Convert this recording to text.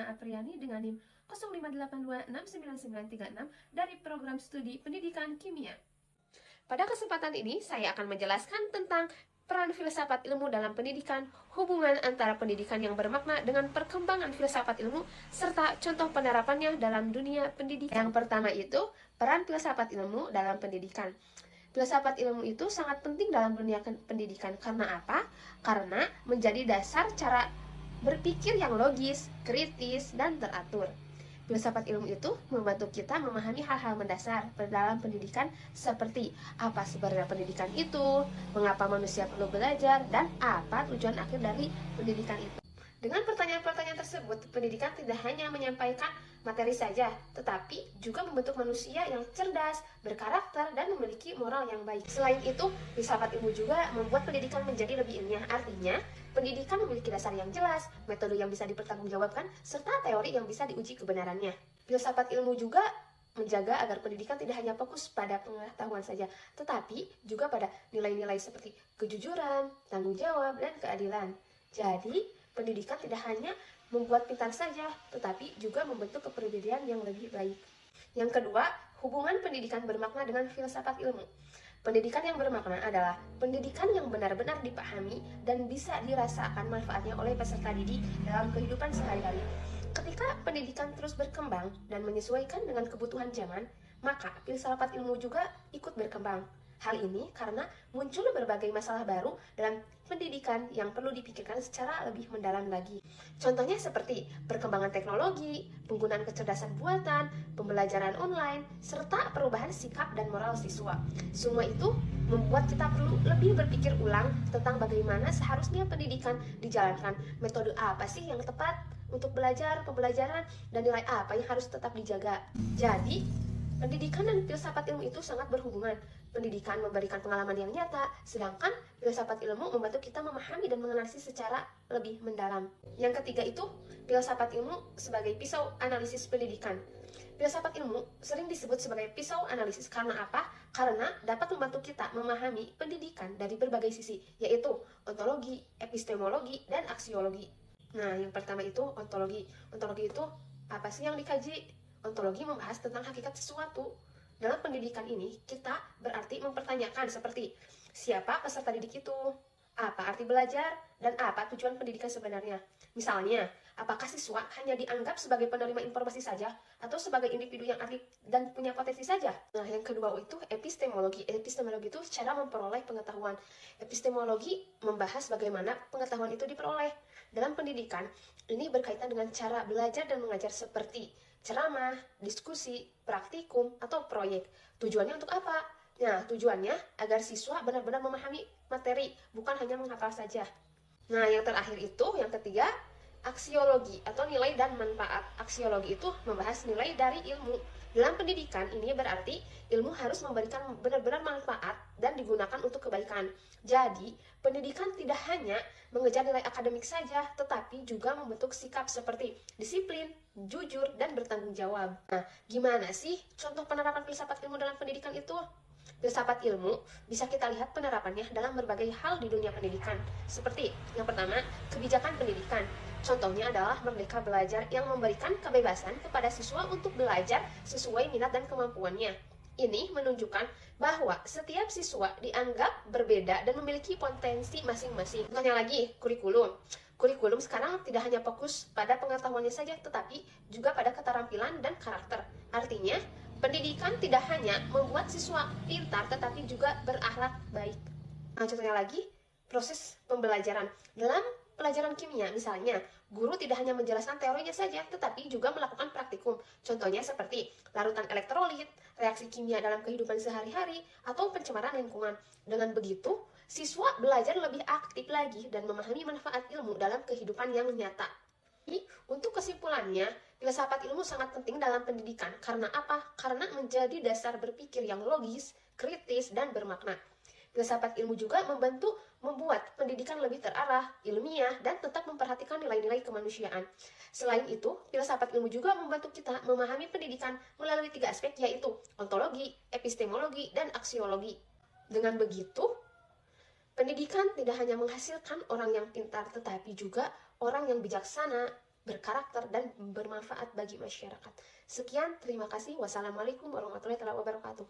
Diana Apriani dengan NIM 0582699936 dari program studi pendidikan kimia. Pada kesempatan ini, saya akan menjelaskan tentang peran filsafat ilmu dalam pendidikan, hubungan antara pendidikan yang bermakna dengan perkembangan filsafat ilmu, serta contoh penerapannya dalam dunia pendidikan. Yang pertama itu, peran filsafat ilmu dalam pendidikan. Filsafat ilmu itu sangat penting dalam dunia pendidikan. Karena apa? Karena menjadi dasar cara berpikir yang logis, kritis, dan teratur. Filsafat ilmu itu membantu kita memahami hal-hal mendasar dalam pendidikan seperti apa sebenarnya pendidikan itu, mengapa manusia perlu belajar, dan apa tujuan akhir dari pendidikan itu. Dengan pertanyaan-pertanyaan tersebut, pendidikan tidak hanya menyampaikan materi saja, tetapi juga membentuk manusia yang cerdas, berkarakter, dan memiliki moral yang baik. Selain itu, filsafat ilmu juga membuat pendidikan menjadi lebih ilmiah. Artinya, pendidikan memiliki dasar yang jelas, metode yang bisa dipertanggungjawabkan, serta teori yang bisa diuji kebenarannya. Filsafat ilmu juga menjaga agar pendidikan tidak hanya fokus pada pengetahuan saja, tetapi juga pada nilai-nilai seperti kejujuran, tanggung jawab, dan keadilan. Jadi, pendidikan tidak hanya membuat pintar saja, tetapi juga membentuk kepribadian yang lebih baik. Yang kedua, hubungan pendidikan bermakna dengan filsafat ilmu. Pendidikan yang bermakna adalah pendidikan yang benar-benar dipahami dan bisa dirasakan manfaatnya oleh peserta didik dalam kehidupan sehari-hari. Ketika pendidikan terus berkembang dan menyesuaikan dengan kebutuhan zaman, maka filsafat ilmu juga ikut berkembang. Hal ini karena muncul berbagai masalah baru dalam pendidikan yang perlu dipikirkan secara lebih mendalam lagi. Contohnya seperti perkembangan teknologi, penggunaan kecerdasan buatan, pembelajaran online, serta perubahan sikap dan moral siswa. Semua itu membuat kita perlu lebih berpikir ulang tentang bagaimana seharusnya pendidikan dijalankan, metode apa sih yang tepat untuk belajar, pembelajaran, dan nilai apa yang harus tetap dijaga. Jadi, pendidikan dan filsafat ilmu itu sangat berhubungan. Pendidikan memberikan pengalaman yang nyata, sedangkan filsafat ilmu membantu kita memahami dan menganalisis secara lebih mendalam. Yang ketiga itu, filsafat ilmu sebagai pisau analisis pendidikan. Filsafat ilmu sering disebut sebagai pisau analisis karena apa? Karena dapat membantu kita memahami pendidikan dari berbagai sisi, yaitu ontologi, epistemologi, dan aksiologi. Nah, yang pertama itu ontologi. Ontologi itu apa sih yang dikaji? Ontologi membahas tentang hakikat sesuatu. Dalam pendidikan ini, kita berarti mempertanyakan seperti siapa peserta didik itu, apa arti belajar, dan apa tujuan pendidikan sebenarnya. Misalnya, apakah siswa hanya dianggap sebagai penerima informasi saja, atau sebagai individu yang aktif dan punya potensi saja? Nah, yang kedua itu epistemologi. Epistemologi itu cara memperoleh pengetahuan. Epistemologi membahas bagaimana pengetahuan itu diperoleh. Dalam pendidikan, ini berkaitan dengan cara belajar dan mengajar seperti ceramah, diskusi, praktikum, atau proyek. Tujuannya untuk apa? Nah, tujuannya agar siswa benar-benar memahami materi, bukan hanya menghafal saja. Nah, yang terakhir itu, yang ketiga, aksiologi atau nilai dan manfaat. Aksiologi itu membahas nilai dari ilmu. Dalam pendidikan ini berarti ilmu harus memberikan benar-benar manfaat dan digunakan untuk kebaikan. Jadi, pendidikan tidak hanya mengejar nilai akademik saja, tetapi juga membentuk sikap seperti disiplin, jujur, dan bertanggung jawab. Nah, gimana sih contoh penerapan filsafat ilmu dalam pendidikan itu? Filsafat ilmu bisa kita lihat penerapannya dalam berbagai hal di dunia pendidikan. Seperti yang pertama, kebijakan pendidikan. Contohnya adalah Merdeka Belajar yang memberikan kebebasan kepada siswa untuk belajar sesuai minat dan kemampuannya. Ini menunjukkan bahwa setiap siswa dianggap berbeda dan memiliki potensi masing-masing. Contohnya lagi, kurikulum. Kurikulum sekarang tidak hanya fokus pada pengetahuannya saja, tetapi juga pada keterampilan dan karakter. Artinya, pendidikan tidak hanya membuat siswa pintar, tetapi juga berakhlak baik. Nah, contohnya lagi, proses pembelajaran. Dalam pelajaran kimia, misalnya, guru tidak hanya menjelaskan teorinya saja, tetapi juga melakukan praktikum. Contohnya seperti larutan elektrolit, reaksi kimia dalam kehidupan sehari-hari, atau pencemaran lingkungan. Dengan begitu, siswa belajar lebih aktif lagi dan memahami manfaat ilmu dalam kehidupan yang nyata. Jadi, untuk kesimpulannya, filsafat ilmu sangat penting dalam pendidikan. Karena apa? Karena menjadi dasar berpikir yang logis, kritis, dan bermakna. Filsafat ilmu juga membuat pendidikan lebih terarah, ilmiah, dan tetap memperhatikan nilai-nilai kemanusiaan. Selain itu, filsafat ilmu juga membantu kita memahami pendidikan melalui 3 aspek, yaitu ontologi, epistemologi, dan aksiologi. Dengan begitu, pendidikan tidak hanya menghasilkan orang yang pintar, tetapi juga orang yang bijaksana, berkarakter, dan bermanfaat bagi masyarakat. Sekian, terima kasih. Wassalamualaikum warahmatullahi wabarakatuh.